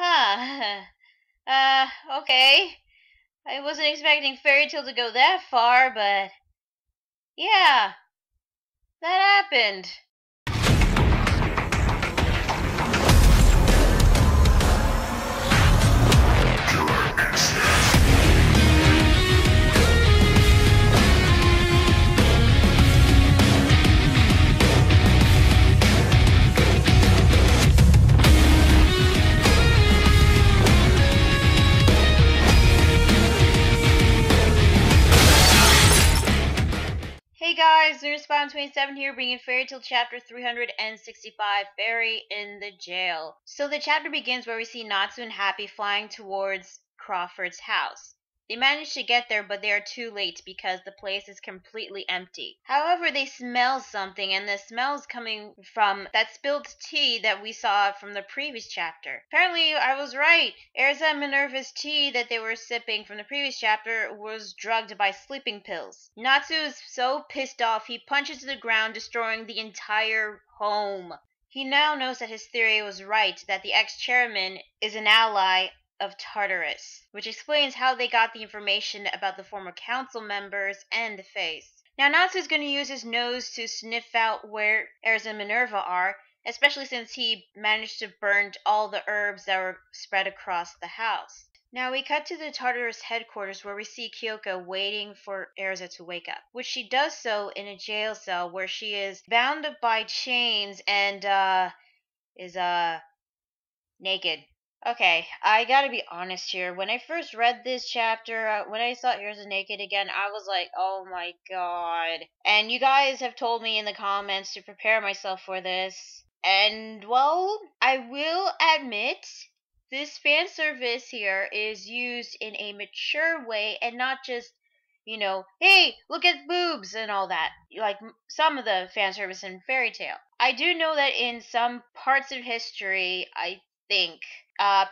Huh. Okay. I wasn't expecting Fairy Tale to go that far, but yeah, that happened. Hey guys, Nerdspot27 here, bringing Fairy Tale Chapter 365, Fairy in the Jail. So the chapter begins where we see Natsu and Happy flying towards Crawford's house. They manage to get there, but they are too late because the place is completely empty. However, they smell something, and the smell is coming from that spilled tea that we saw from the previous chapter. Apparently, I was right. Erza and Minerva's tea that they were sipping from the previous chapter was drugged by sleeping pills. Natsu is so pissed off, he punches the ground, destroying the entire home. He now knows that his theory was right, that the ex-chairman is an ally of Tartaros, which explains how they got the information about the former council members and the face. Now Natsu's going to use his nose to sniff out where Erza and Minerva are, especially since he managed to burn all the herbs that were spread across the house. Now we cut to the Tartaros headquarters where we see Kyouka waiting for Erza to wake up, which she does so in a jail cell where she is bound up by chains and is naked. Okay, I gotta be honest here. When I first read this chapter, when I saw Erza naked again, I was like, oh my god. And you guys have told me in the comments to prepare myself for this. And, well, I will admit, this fan service here is used in a mature way and not just, hey, look at boobs and all that, like some of the fan service in Fairy Tale. I do know that in some parts of history, I think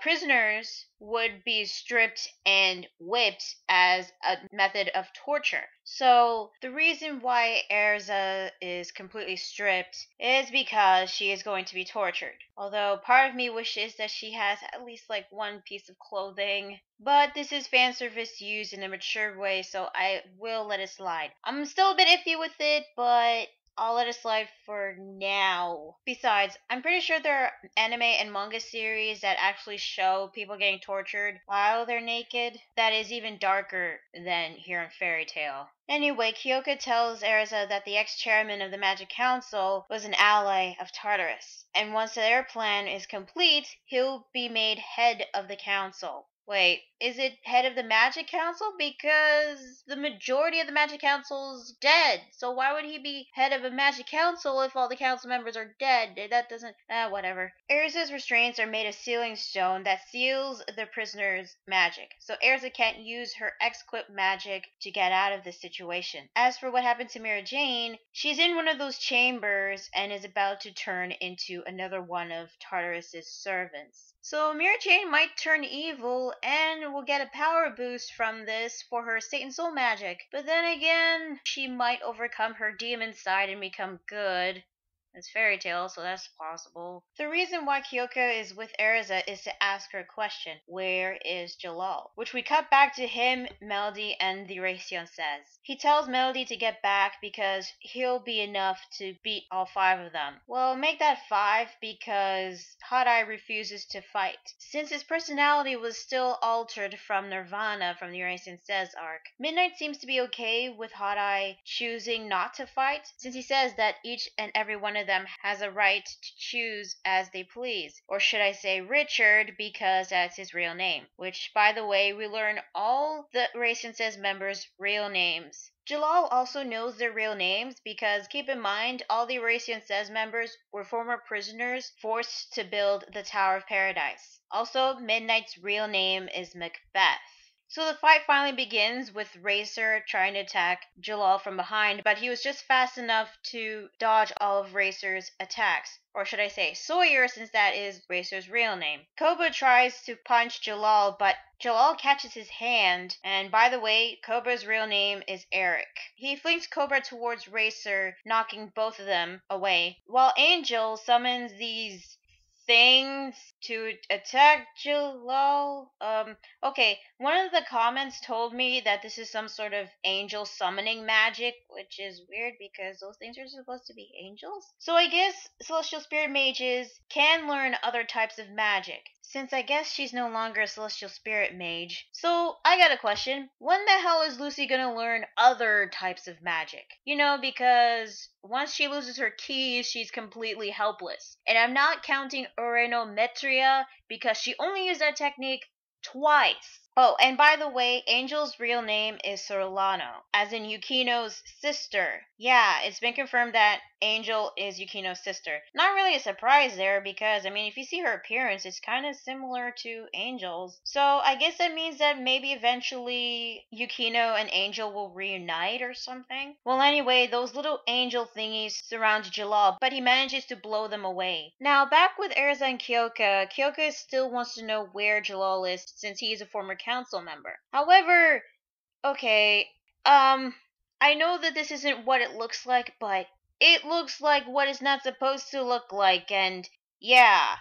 prisoners would be stripped and whipped as a method of torture. So the reason why Erza is completely stripped is because she is going to be tortured. Although part of me wishes that she has at least like one piece of clothing. But this is fan service used in a mature way, so I will let it slide. I'm still a bit iffy with it, but I'll let it slide for now. Besides, I'm pretty sure there are anime and manga series that actually show people getting tortured while they're naked. That is even darker than here in Fairy Tale. Anyway, Kyouka tells Erza that the ex-chairman of the Magic Council was an ally of Tartaros, and once their plan is complete, he'll be made head of the council. Wait, is it head of the Magic Council? Because the majority of the Magic Council's dead. So why would he be head of a Magic Council if all the council members are dead? That doesn't... whatever. Erza's restraints are made of sealing stone that seals the prisoner's magic. So Erza can't use her X-Quip magic to get out of this situation. As for what happened to Mira Jane, she's in one of those chambers and is about to turn into another one of Tartaros' servants. So Mira Jane might turn evil and will get a power boost from this for her Satan Soul magic. But then again, she might overcome her demon side and become good. It's Fairy Tale, so that's possible. The reason why Kyouka is with Erza is to ask her a question. Where is Jellal? Which we cut back to him, Melody, and the Oracion Seis. He tells Melody to get back because he'll be enough to beat all 5 of them. Well, make that 5 because Hot Eye refuses to fight. Since his personality was still altered from Nirvana from the Oracion Seis arc, Midnight seems to be okay with Hot Eye choosing not to fight, since he says that each and every one of them has a right to choose as they please. Or should I say Richard, because that's his real name. Which, by the way, we learn all the Oracion Seis members' real names. Jellal also knows their real names because, keep in mind, all the Oracion Seis members were former prisoners forced to build the Tower of Paradise. Also, Midnight's real name is Macbeth. So the fight finally begins with Racer trying to attack Jellal from behind, but he was just fast enough to dodge all of Racer's attacks. Or should I say Sawyer, since that is Racer's real name. Koba tries to punch Jellal, but Jellal catches his hand, and by the way, Koba's real name is Eric. He flings Cobra towards Racer, knocking both of them away, while Angel summons these things to attack Jellal. Okay, one of the comments told me that this is some sort of angel summoning magic, which is weird because those things are supposed to be angels. So I guess celestial spirit mages can learn other types of magic, since I guess she's no longer a celestial spirit mage. So I got a question. When the hell is Lucy gonna learn other types of magic? You know, because once she loses her keys, she's completely helpless. And I'm not counting Uranometria because she only used that technique twice. Oh, and by the way, Angel's real name is Solano, as in Yukino's sister. Yeah, it's been confirmed that Angel is Yukino's sister. Not really a surprise there because, I mean, if you see her appearance, it's kind of similar to Angel's. So I guess that means that maybe eventually Yukino and Angel will reunite or something. Well, anyway, those little angel thingies surround Jellal, but he manages to blow them away. Now, back with Erza and Kyouka, Kyouka still wants to know where Jellal is since he is a former council member. However, okay, I know that this isn't what it looks like, but it looks like what it's not supposed to look like, and yeah,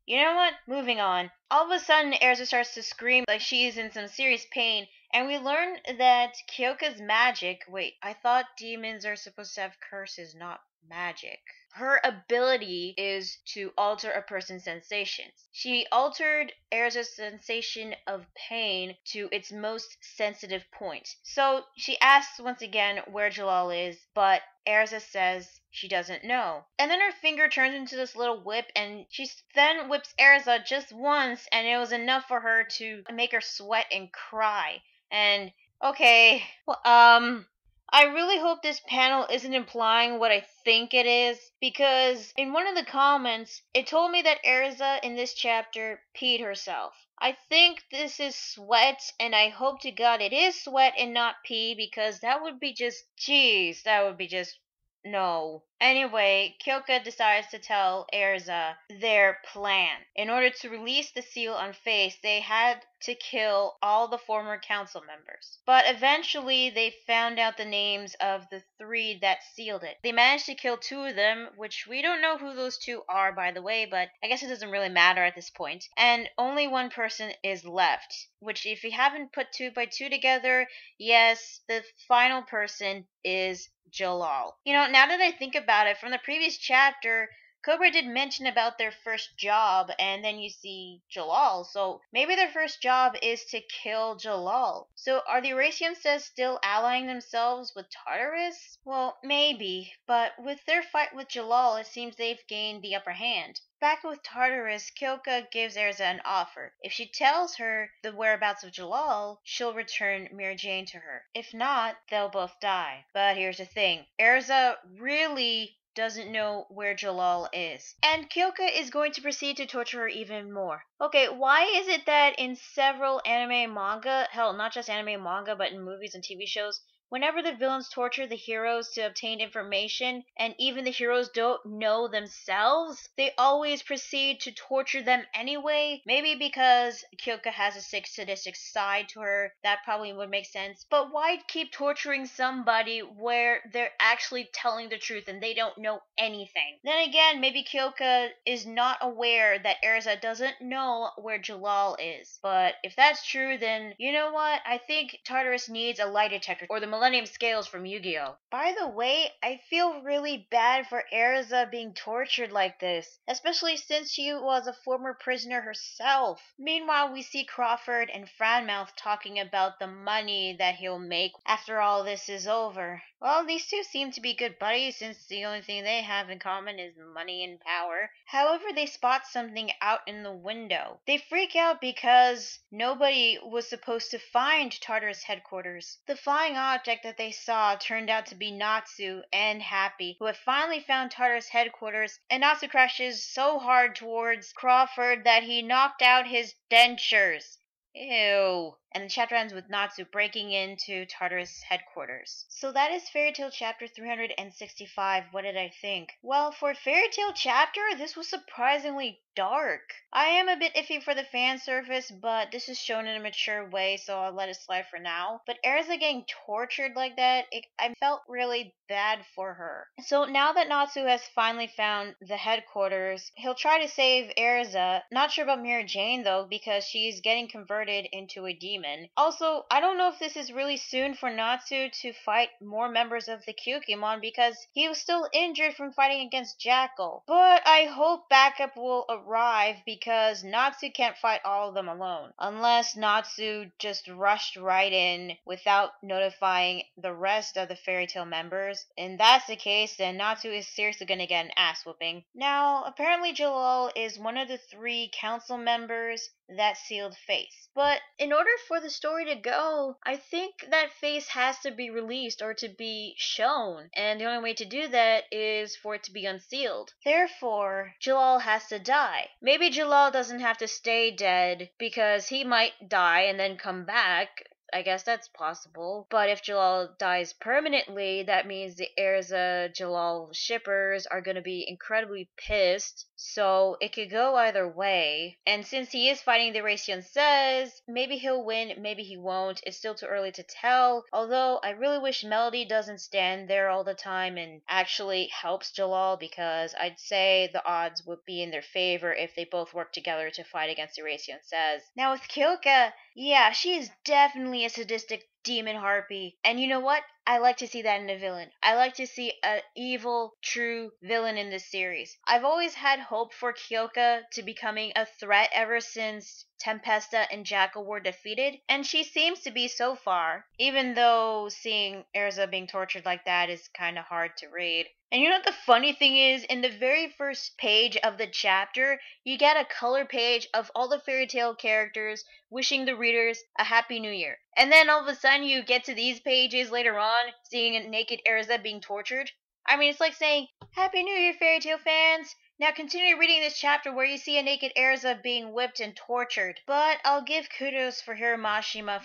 you know what? Moving on. All of a sudden, Erza starts to scream like she's in some serious pain, and we learn that Kyoka's magic. Wait, I thought demons are supposed to have curses, not magic. Her ability is to alter a person's sensations. She altered Erza's sensation of pain to its most sensitive point. So she asks once again where Jellal is, but Erza says she doesn't know. And then her finger turns into this little whip, and she then whips Erza just once, and it was enough for her to make her sweat and cry. And okay, well, I really hope this panel isn't implying what I think it is, because in one of the comments, it told me that Erza in this chapter peed herself. I think this is sweat, and I hope to God it is sweat and not pee, because that would be just, jeez, that would be just, no. Anyway, Kyouka decides to tell Erza their plan. In order to release the seal on Face, they had to kill all the former council members. But eventually, they found out the names of the 3 that sealed it. They managed to kill 2 of them, which we don't know who those 2 are, by the way, but I guess it doesn't really matter at this point. And only 1 person is left, which if you haven't put 2 by 2 together, yes, the final person is Jellal. You know, now that I think about it, from the previous chapter, Cobra did mention about their first job, and then you see Jellal, so maybe their first job is to kill Jellal. So are the Oracion Seis still allying themselves with Tartaros? Well, maybe, but with their fight with Jellal, it seems they've gained the upper hand. Back with Tartaros, Kyouka gives Erza an offer. If she tells her the whereabouts of Jellal, she'll return Mira Jane to her. If not, they'll both die. But here's the thing. Erza really doesn't know where Jellal is. And Kyouka is going to proceed to torture her even more. Okay, why is it that in several anime and manga, hell, not just anime and manga, but in movies and TV shows, whenever the villains torture the heroes to obtain information, and even the heroes don't know themselves, they always proceed to torture them anyway? Maybe because Kyouka has a sick, sadistic side to her, that probably would make sense. But why keep torturing somebody where they're actually telling the truth and they don't know anything? Then again, maybe Kyouka is not aware that Erza doesn't know where Jellal is. But if that's true, then you know what? I think Tartaros needs a lie detector, or the Millennium Scales from Yu-Gi-Oh! By the way, I feel really bad for Erza being tortured like this, especially since she was a former prisoner herself. Meanwhile, we see Crawford and Franmouth talking about the money that he'll make after all this is over. Well, these 2 seem to be good buddies since the only thing they have in common is money and power. However, they spot something out in the window. They freak out because nobody was supposed to find Tartaros headquarters. The flying object that they saw turned out to be Natsu and Happy, who have finally found Tartaros headquarters, and Natsu crashes so hard towards Crawford that he knocked out his dentures. Ew. And the chapter ends with Natsu breaking into Tartaros headquarters. So that is Fairy Tail chapter 365. What did I think? Well, for a Fairy Tail chapter, this was surprisingly dark. I am a bit iffy for the fan service, but this is shown in a mature way, so I'll let it slide for now. But Erza getting tortured like that, I felt really bad for her. So now that Natsu has finally found the headquarters, he'll try to save Erza. Not sure about Mira Jane though, because she's getting converted into a demon. Also, I don't know if this is really soon for Natsu to fight more members of the Kyouka, because he was still injured from fighting against Jackal. But I hope backup will arrive, because Natsu can't fight all of them alone. Unless Natsu just rushed right in without notifying the rest of the Fairy Tail members. And that's the case, then Natsu is seriously gonna get an ass whooping. Now, apparently Jellal is one of the 3 council members that sealed face. But in order for the story to go, I think that face has to be released or to be shown. And the only way to do that is for it to be unsealed. Therefore, Jellal has to die. Maybe Jellal doesn't have to stay dead, because he might die and then come back. I guess that's possible. But if Jellal dies permanently, that means the Erza Jellal shippers are going to be incredibly pissed. So it could go either way. And since he is fighting the Oracion Seis, maybe he'll win, maybe he won't. It's still too early to tell. Although I really wish Melody doesn't stand there all the time and actually helps Jellal, because I'd say the odds would be in their favor if they both work together to fight against the Oracion Seis. Now with Kyouka, yeah, she is definitely a sadistic demon harpy. And you know what? I like to see that in a villain. I like to see an evil, true villain in this series. I've always had hope for Kyouka to becoming a threat ever since Tempesta and Jackal were defeated, and she seems to be so far, even though seeing Erza being tortured like that is kind of hard to read. And you know what the funny thing is? In the very first page of the chapter, you get a color page of all the Fairy Tail characters wishing the readers a Happy New Year. And then all of a sudden you get to these pages later on, seeing a naked Erza being tortured. I mean, it's like saying, Happy New Year, Fairy Tail fans! Now continue reading this chapter where you see a naked Erza being whipped and tortured. But I'll give kudos for Hiro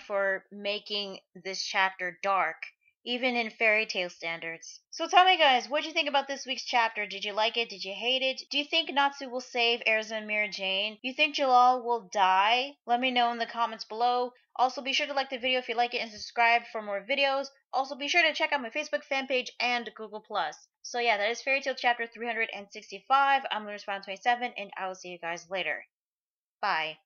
for making this chapter dark, even in Fairy Tail standards. So tell me guys, what did you think about this week's chapter? Did you like it? Did you hate it? Do you think Natsu will save Erza and Mira Jane? Do you think Jellal will die? Let me know in the comments below. Also, be sure to like the video if you like it and subscribe for more videos. Also, be sure to check out my Facebook fan page and Google+. So yeah, that is Fairy Tail chapter 365. I'm Lunarspawn27, and I will see you guys later. Bye.